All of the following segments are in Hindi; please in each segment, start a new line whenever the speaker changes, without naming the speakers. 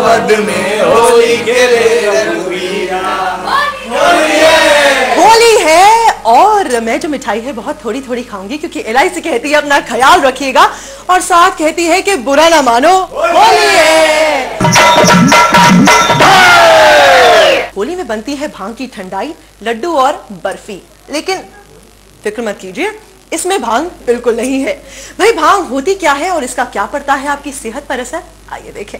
अवध में होली खेले रघुवीरा।
होली है और मैं जो मिठाई है बहुत थोड़ी थोड़ी खाऊंगी क्योंकि एलआईसी कहती है अपना ख्याल रखिएगा और साथ कहती है कि बुरा ना मानो होली है। होली में बनती है भांग की ठंडाई, लड्डू और बर्फी, लेकिन फिक्र मत कीजिए, इसमें भांग बिल्कुल नहीं है। भाई भांग होती क्या है और इसका क्या पड़ता है आपकी सेहत पर असर, आइए देखें।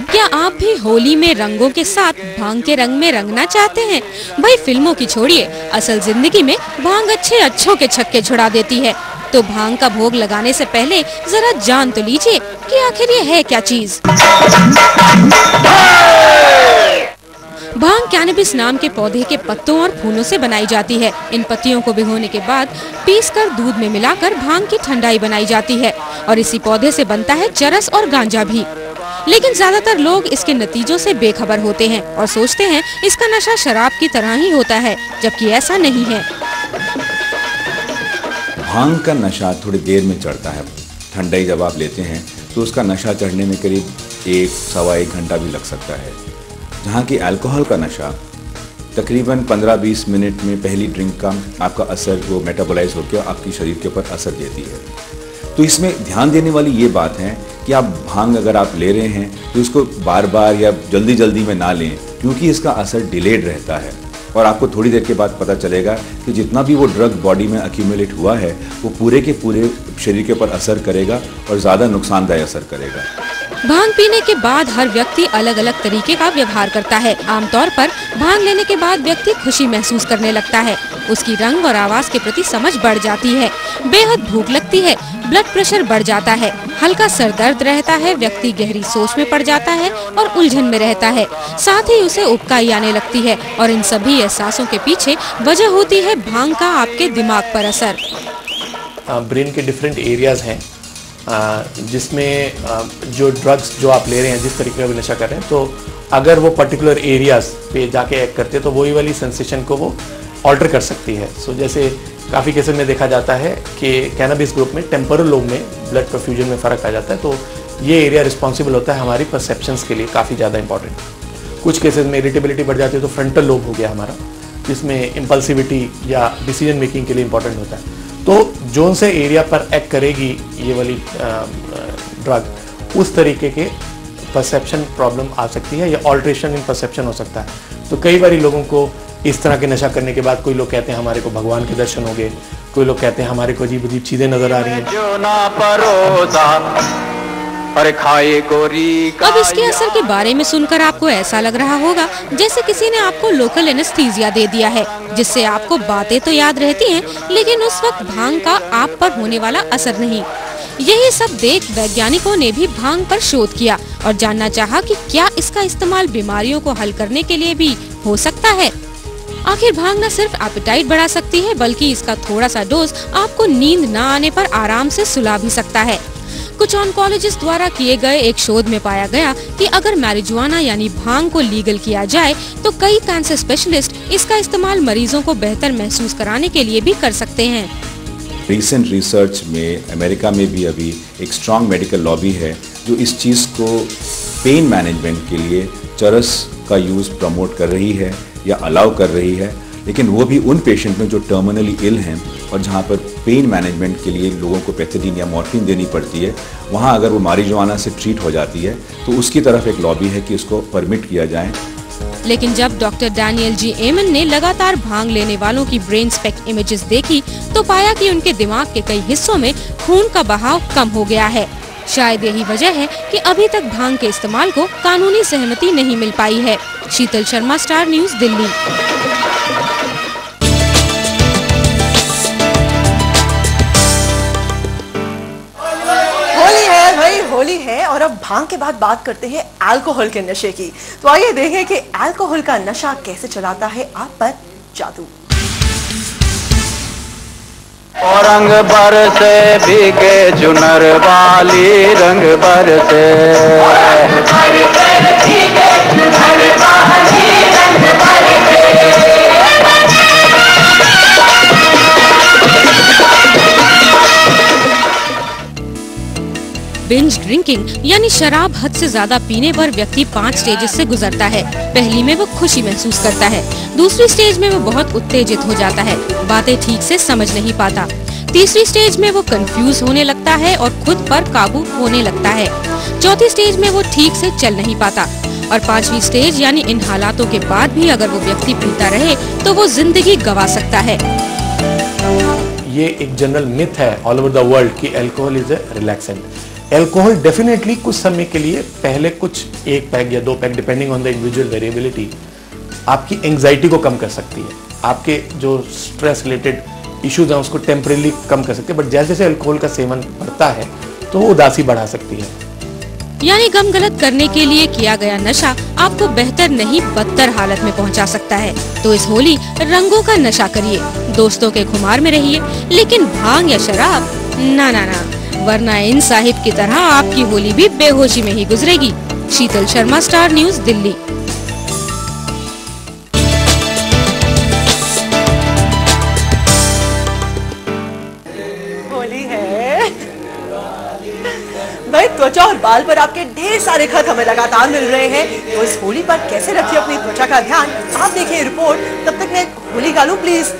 क्या आप भी होली में रंगों के साथ भांग के रंग में रंगना चाहते हैं? भाई फिल्मों की छोड़िए, असल जिंदगी में भांग अच्छों के छक्के छुड़ा देती है। तो भांग का भोग लगाने से पहले जरा जान तो लीजिए कि आखिर ये है क्या चीज। भांग कैनबिस नाम के पौधे के पत्तों और फूलों से बनाई जाती है। इन पत्तियों को भिगोने के बाद पीसकर दूध में मिलाकर भांग की ठंडाई बनाई जाती है और इसी पौधे से बनता है चरस और गांजा भी। लेकिन ज्यादातर लोग इसके नतीजों से बेखबर होते हैं और सोचते हैं इसका नशा शराब की तरह ही होता है, जबकि ऐसा नहीं है।
भांग का नशा थोड़ी देर में चढ़ता है। ठंडाई जब आप लेते हैं तो उसका नशा चढ़ने में करीब 1-1.25 घंटा भी लग सकता है, जहाँ की अल्कोहल का नशा तकरीबन 15-20 मिनट में पहली ड्रिंक का आपका असर वो मेटाबोलाइज होकर आपकी शरीर के ऊपर असर देती है। तो इसमें ध्यान देने वाली ये बात है कि आप भांग अगर आप ले रहे हैं तो इसको बार बार या जल्दी जल्दी में ना लें, क्योंकि इसका असर डिलेड रहता है और आपको थोड़ी देर के बाद पता चलेगा कि जितना भी वो ड्रग बॉडी में अक्यूमुलेट हुआ है वो पूरे के पूरे शरीर के ऊपर असर करेगा और ज़्यादा नुकसानदायक असर करेगा।
भांग पीने के बाद हर व्यक्ति अलग अलग तरीके का व्यवहार करता है। आमतौर पर भांग लेने के बाद व्यक्ति खुशी महसूस करने लगता है, उसकी रंग और आवाज के प्रति समझ बढ़ जाती है, बेहद भूख लगती है, ब्लड प्रेशर बढ़ जाता है, हल्का सर दर्द रहता है, व्यक्ति गहरी सोच में पड़ जाता है और उलझन में रहता है, साथ ही उसे उबकाई आने लगती है और इन सभी एहसासों के पीछे वजह होती है भांग का आपके दिमाग पर असर।
ब्रेन के डिफरेंट एरियाज हैं जिसमें जो ड्रग्स जो आप ले रहे हैं, जिस तरीके का भी नशा कर रहे हैं, तो अगर वो पर्टिकुलर एरियाज पे जाके एक्ट करते हैं तो वही वाली सेंसेशन को वो ऑल्टर कर सकती है। सो जैसे काफ़ी केसेस में देखा जाता है कि कैनबिस ग्रुप में टेम्पोरल लोब में ब्लड परफ्यूजन में फ़र्क आ जाता है, तो ये एरिया रिस्पॉन्सिबल होता है हमारी परसेप्शंस के लिए काफ़ी ज़्यादा इंपॉर्टेंट। कुछ केसेस में इरिटेबिलिटी बढ़ जाती है तो फ्रंटल लोब हो गया हमारा, जिसमें इम्पल्सिविटी या डिसीजन मेकिंग के लिए इंपॉर्टेंट होता है। तो जोन से एरिया पर एक्ट करेगी ये वाली ड्रग, उस तरीके के परसेप्शन प्रॉब्लम आ सकती है या ऑल्ट्रेशन इन परसेप्शन हो सकता है। तो कई बार लोगों को इस तरह के नशा करने के बाद कोई लोग कहते हैं हमारे को भगवान के दर्शन हो गए, कोई लोग कहते हैं हमारे को अजीब अजीब चीज़ें नज़र आ रही हैं।
अब इसके असर के बारे में सुनकर आपको ऐसा लग रहा होगा जैसे किसी ने आपको लोकल एनेस्थीसिया दे दिया है, जिससे आपको बातें तो याद रहती हैं, लेकिन उस वक्त भांग का आप पर होने वाला असर नहीं। यही सब देख वैज्ञानिकों ने भी भांग पर शोध किया और जानना चाहा कि क्या इसका इस्तेमाल बीमारियों को हल करने के लिए भी हो सकता है। आखिर भांग न सिर्फ एपेटाइट बढ़ा सकती है, बल्कि इसका थोड़ा सा डोज आपको नींद न आने पर आराम से सुला भी सकता है। कुछ ऑन्कोलॉजिस्ट द्वारा किए गए एक शोध में पाया गया कि अगर मैरिजुआना यानी भांग को लीगल किया जाए तो कई कैंसर स्पेशलिस्ट इसका इस्तेमाल मरीजों को बेहतर महसूस कराने के लिए भी कर सकते हैं।
रिसेंट रिसर्च में अमेरिका में भी अभी एक स्ट्रॉन्ग मेडिकल लॉबी है जो इस चीज़ को पेन मैनेजमेंट के लिए चरस का यूज़ प्रमोट कर रही है या अलाउ कर रही है, लेकिन वो भी उन पेशेंट में जो टर्मिनली इल हैं और जहाँ पर पेन मैनेजमेंट के लिए लोगों को पैथेडीन या मॉर्फिन देनी पड़ती है, वहाँ अगर वो मारिजुआना से ट्रीट हो जाती है तो उसकी तरफ एक लॉबी है कि उसको परमिट किया जाए।
लेकिन जब डॉक्टर डैनियल जी एमन ने लगातार भांग लेने वालों की ब्रेन स्पेक्ट इमेजेस देखी तो पाया कि उनके दिमाग के कई हिस्सों में खून का बहाव कम हो गया है। शायद यही वजह है कि अभी तक भांग के इस्तेमाल को कानूनी सहमति नहीं मिल पाई है। शीतल शर्मा, स्टार न्यूज़, दिल्ली।
होली है और अब भांग के बाद बात करते हैं अल्कोहल के नशे की। तो आइए देखें कि अल्कोहल का नशा कैसे चलाता है आप पर जादू।
और रंग बरसे भीगे चुनर वाली, रंग बरसे भीगे चुनर वाली, रंग बरसे।
बिंज ड्रिंकिंग यानी शराब हद से ज्यादा पीने पर व्यक्ति 5 स्टेजेस से गुजरता है। पहली में वो खुशी महसूस करता है, दूसरी स्टेज में वो बहुत उत्तेजित हो जाता है, बातें ठीक से समझ नहीं पाता, तीसरी स्टेज में वो कंफ्यूज होने लगता है और खुद पर काबू होने लगता है, चौथी स्टेज में वो ठीक से चल नहीं पाता और पांचवी स्टेज यानी इन हालातों के बाद भी अगर वो व्यक्ति पीता रहे तो वो जिंदगी गंवा सकता है।
ये एक जनरल मिथ है ऑल ओवर द वर्ल्ड कि alcohol is a relaxant. Alcohol definitely कुछ समय के लिए, पहले कुछ 1 पैग या 2 peg depending on the individual variability, आपकी एंग्जाइटी को कम कर सकती है, आपके जो स्ट्रेस रिलेटेड इश्यूज हैं उसको टेम्परेली कम कर सकती है, बट जैसे जैसे अल्कोहल का सेवन बढ़ता है तो वो उदासी बढ़ा सकती है।
यानी गम गलत करने के लिए किया गया नशा आपको बेहतर नहीं बदतर हालत में पहुंचा सकता है। तो इस होली रंगों का नशा करिए, दोस्तों के खुमार में रहिए, लेकिन भांग या शराब ना ना ना, वरना इन साहिब की तरह आपकी होली भी बेहोशी में ही गुजरेगी। शीतल शर्मा, स्टार न्यूज, दिल्ली।
होली है भाई, त्वचा और बाल पर आपके ढेर सारे खत हमें लगातार मिल रहे हैं, तो इस होली पर कैसे रखिए अपनी त्वचा का ध्यान, आप देखिए रिपोर्ट। तब तक मैं होली गा लूं प्लीज।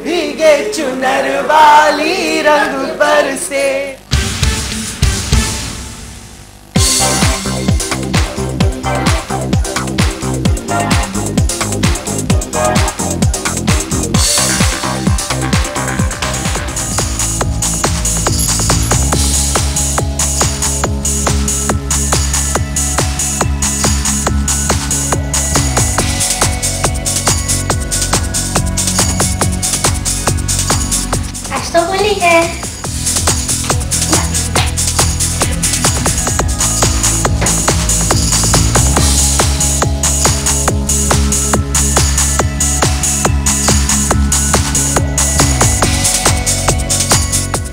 भीगे चुनर वाली रंग पर से।
तो होली है।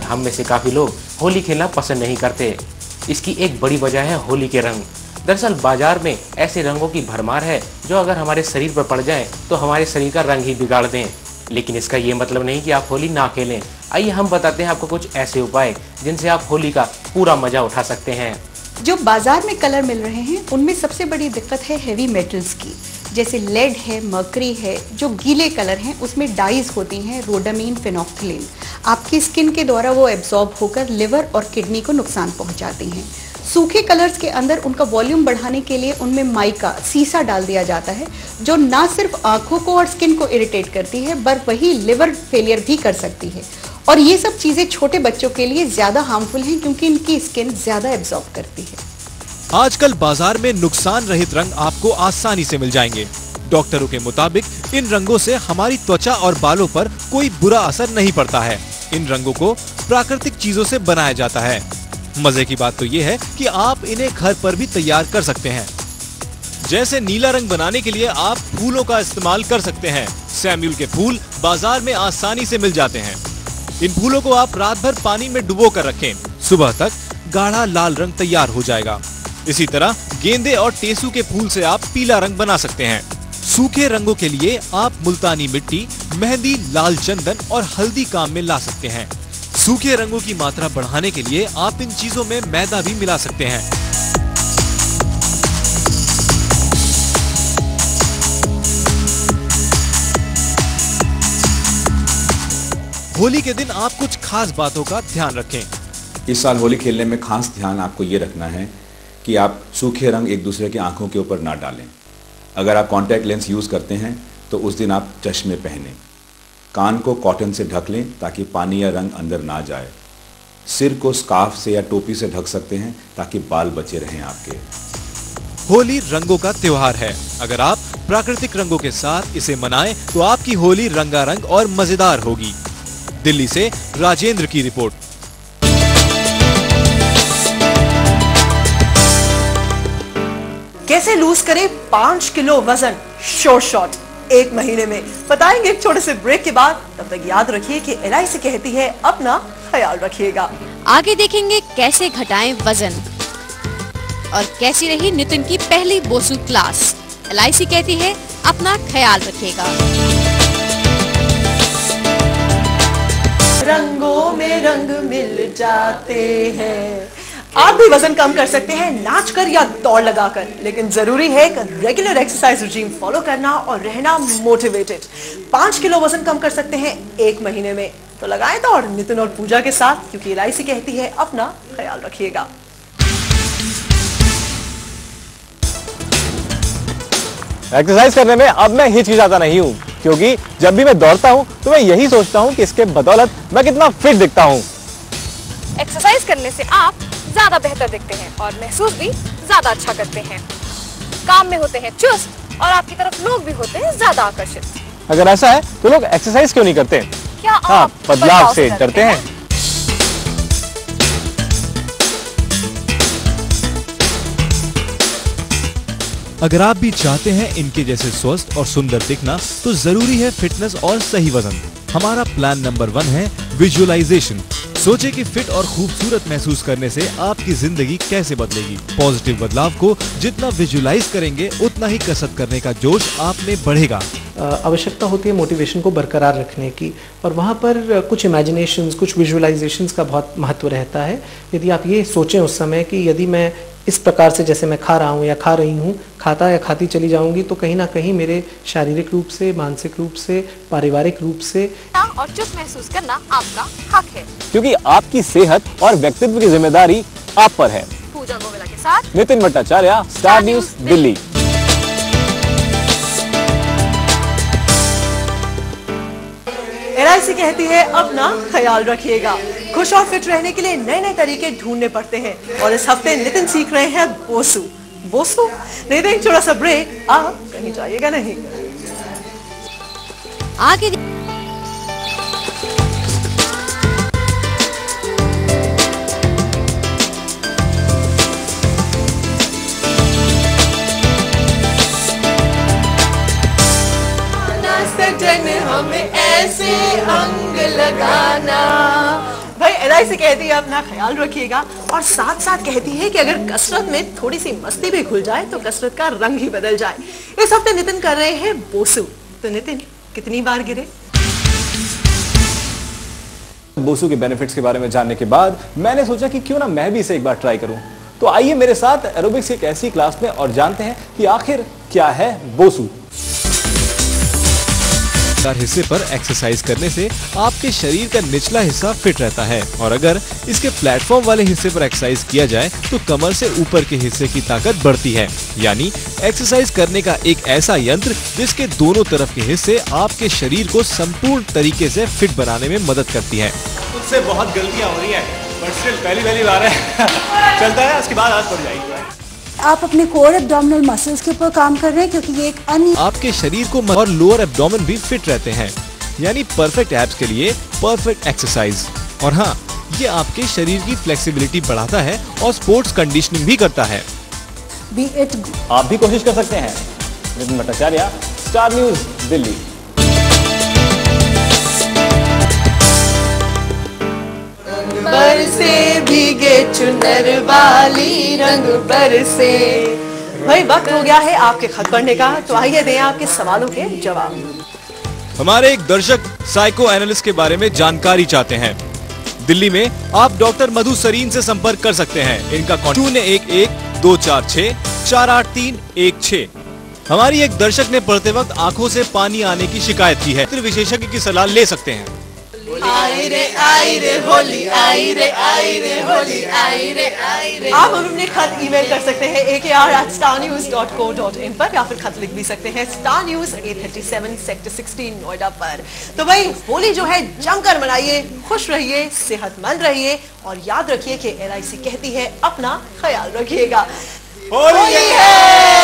हम में से काफी लोग होली खेलना पसंद नहीं करते। इसकी एक बड़ी वजह है होली के रंग। दरअसल बाजार में ऐसे रंगों की भरमार है जो अगर हमारे शरीर पर पड़ जाएं तो हमारे शरीर का रंग ही बिगाड़ दें। लेकिन इसका ये मतलब नहीं कि आप होली ना खेलें। आइए हम बताते हैं आपको कुछ ऐसे उपाय जिनसे आप होली का पूरा मजा उठा सकते हैं।
जो बाजार में कलर मिल रहे हैं उनमें सबसे बड़ी दिक्कत है हेवी मेटल्स की, जैसे लेड है, मर्करी है। जो गीले कलर हैं उसमें डाइज होती हैं रोडामीन, फेनोफ्थलीन। आपकी स्किन के द्वारा वो एब्जॉर्ब होकर लिवर और किडनी को नुकसान पहुंचाती हैं। सूखे कलर्स के अंदर उनका वॉल्यूम बढ़ाने के लिए उनमें माइका, सीसा डाल दिया जाता है, जो ना सिर्फ आंखों को और स्किन को इरिटेट करती है पर वही लिवर फेलियर भी कर सकती है। और ये सब चीज़ें छोटे बच्चों के लिए ज़्यादा हार्मफुल हैं क्योंकि इनकी स्किन ज़्यादा एब्जॉर्ब करती है।
आजकल बाजार में नुकसान रहित रंग आपको आसानी से मिल जाएंगे। डॉक्टरों के मुताबिक इन रंगों से हमारी त्वचा और बालों पर कोई बुरा असर नहीं पड़ता है। इन रंगों को प्राकृतिक चीजों से बनाया जाता है। मजे की बात तो ये है कि आप इन्हें घर पर भी तैयार कर सकते हैं। जैसे नीला रंग बनाने के लिए आप फूलों का इस्तेमाल कर सकते हैं। सैम्यूल के फूल बाजार में आसानी से मिल जाते हैं। इन फूलों को आप रात भर पानी में डुबो कर रखें, सुबह तक गाढ़ा लाल रंग तैयार हो जाएगा। इसी तरह गेंदे और टेसू के फूल से आप पीला रंग बना सकते हैं। सूखे रंगों के लिए आप मुल्तानी मिट्टी, मेहंदी, लाल चंदन और हल्दी काम में ला सकते हैं। सूखे रंगों की मात्रा बढ़ाने के लिए आप इन चीजों में मैदा भी मिला सकते हैं। होली के दिन आप कुछ खास बातों का ध्यान रखें।
इस साल होली खेलने में खास ध्यान आपको ये रखना है कि आप सूखे रंग एक दूसरे की आंखों के ऊपर ना डालें। अगर आप कॉन्टैक्ट लेंस यूज़ करते हैं तो उस दिन आप चश्मे पहनें। कान को कॉटन से ढक लें ताकि पानी या रंग अंदर ना जाए। सिर को स्कार्फ से या टोपी से ढक सकते हैं ताकि बाल बचे रहें आपके।
होली रंगों का त्योहार है। अगर आप प्राकृतिक रंगों के साथ इसे मनाएं तो आपकी होली रंगारंग और मजेदार होगी। दिल्ली से राजेंद्र की रिपोर्ट।
कैसे लूज करें 5 किलो वजन शॉर्ट 1 महीने में, बताएंगे एक छोटे से ब्रेक के बाद। तब तक याद रखिए कि LIC कहती है अपना ख्याल रखिएगा।
आगे देखेंगे कैसे घटाएं वजन और कैसी रही नितिन की पहली बोसु क्लास। LIC कहती है अपना ख्याल रखिएगा।
रंगों में रंग मिल जाते हैं, आप भी वजन कम कर सकते हैं नाच कर या दौड़ लगाकर, लेकिन जरूरी है कि रेगुलर एक्सरसाइज रूटीन फॉलो करना और रहना मोटिवेटेड। 5 किलो वजन कम कर सकते हैं 1 महीने में। तो लगाएं दौड़ नितिन और पूजा के साथ, क्योंकि LIC कहती है अपना ख्याल रखिएगा।
एक्सरसाइज करने में अब मैं हिचकिचाता नहीं हूँ, क्योंकि जब भी मैं दौड़ता हूँ तो मैं यही सोचता हूँ कि इसके बदौलत मैं कितना फिट दिखता हूँ।
एक्सरसाइज करने से आप ज्यादा बेहतर दिखते हैं और महसूस भी ज्यादा अच्छा करते हैं। काम में होते हैं चुस्त और आपकी तरफ लोग भी होते हैं ज्यादा आकर्षित।
अगर ऐसा है तो लोग एक्सरसाइज क्यों नहीं करते?
क्या
हाँ,
आप
बदलाव से डरते हैं?
अगर आप भी चाहते हैं इनके जैसे स्वस्थ और सुंदर दिखना, तो जरूरी है फिटनेस और सही वजन। हमारा प्लान नंबर 1 है विजुअलाइजेशन। सोचे कि फिट और खूबसूरत महसूस करने से आपकी जिंदगी कैसे बदलेगी। पॉजिटिव बदलाव को जितना विजुअलाइज करेंगे, उतना ही कसरत करने का जोश आप में बढ़ेगा।
आवश्यकता होती है मोटिवेशन को बरकरार रखने की, और वहाँ पर कुछ इमेजिनेशंस, कुछ विजुअलाइजेशंस का बहुत महत्व रहता है। यदि आप ये सोचें उस समय कि यदि मैं इस प्रकार से, जैसे मैं खा रहा हूँ या खा रही हूँ, खाता या खाती चली जाऊंगी, तो कहीं ना कहीं मेरे शारीरिक रूप से, मानसिक रूप से, पारिवारिक रूप से
और चुस्त महसूस करना आपका हक है,
क्योंकि आपकी सेहत और व्यक्तित्व की जिम्मेदारी आप पर है।
पूजा गोविला के साथ
Nitin Bhattacharya, star news, Delhi.
LIC कहती है अपना ख्याल रखिएगा। खुश और फिट रहने के लिए नए नए तरीके ढूंढने पड़ते हैं, और इस हफ्ते नितिन सीख रहे हैं बोसू। बोसू नितिन, थोड़ा सा ब्रेक, आप कहीं जाइएगा नहीं।
आगे
हमें ऐसे अंग लगाना। भाई LIC कहती है अपना ख्याल रखिएगा, और साथ साथ कहती है कि अगर कसरत में थोड़ी सी मस्ती भी घुल जाए तो कसरत का रंग ही बदल जाए। इस हफ्ते नितिन कर रहे हैं बोसू। तो नितिन, कितनी बार गिरे?
बोसू के बेनिफिट्स के बारे में जानने के बाद मैंने सोचा कि क्यों ना मैं भी इसे एक बार ट्राई करूं। तो आइए मेरे साथ एरोबिक्स की एक ऐसी क्लास में और जानते हैं कि आखिर क्या है बोसू।
हिस्से पर एक्सरसाइज करने से आपके शरीर का निचला हिस्सा फिट रहता है, और अगर इसके प्लेटफॉर्म वाले हिस्से पर एक्सरसाइज किया जाए तो कमर से ऊपर के हिस्से की ताकत बढ़ती है। यानी एक्सरसाइज करने का एक ऐसा यंत्र जिसके दोनों तरफ के हिस्से आपके शरीर को संपूर्ण तरीके से फिट बनाने में मदद करती है।
मुझसे बहुत गलतियां हो रही है, बट स्टिल पहली बार है। चलता है, उसके बाद आज पड़ जाएगी।
आप अपने कोर एब्डोमिनल मसल्स के ऊपर काम कर रहे हैं, क्योंकि ये एक अन्य
आपके शरीर को और लोअर एब्डोमेन भी फिट रहते हैं। यानी परफेक्ट एब्स के लिए परफेक्ट एक्सरसाइज। और हाँ, ये आपके शरीर की फ्लेक्सिबिलिटी बढ़ाता है और स्पोर्ट्स कंडीशनिंग भी करता है।
आप भी कोशिश कर सकते हैं। Nitin Bhattacharya, star news, Delhi.
बरसे भीगे चुनर वाली रंग बरसे। भाई वक्त हो गया है आपके खत पढ़ने का, तो आइए दें आपके सवालों के जवाब।
हमारे एक दर्शक साइको एनालिस्ट के बारे में जानकारी चाहते हैं। दिल्ली में आप डॉक्टर मधु सरीन से संपर्क कर सकते हैं। इनका 011-246-48316। हमारी एक दर्शक ने पढ़ते वक्त आंखों से पानी आने की शिकायत की है। फिर विशेषज्ञ की सलाह ले सकते हैं।
आई रे होली, आई रे होली, आई रे। आप हमें अपने खत ईमेल कर सकते हैं akr@starnews.co.in पर, या फिर खत लिख भी सकते हैं स्टार न्यूज 837 सेक्टर 16 नोएडा पर। तो भाई होली जो है जमकर मनाइए, खुश रहिए, सेहतमंद रहिए, और याद रखिए कि LIC कहती है अपना ख्याल रखिएगा। होली है।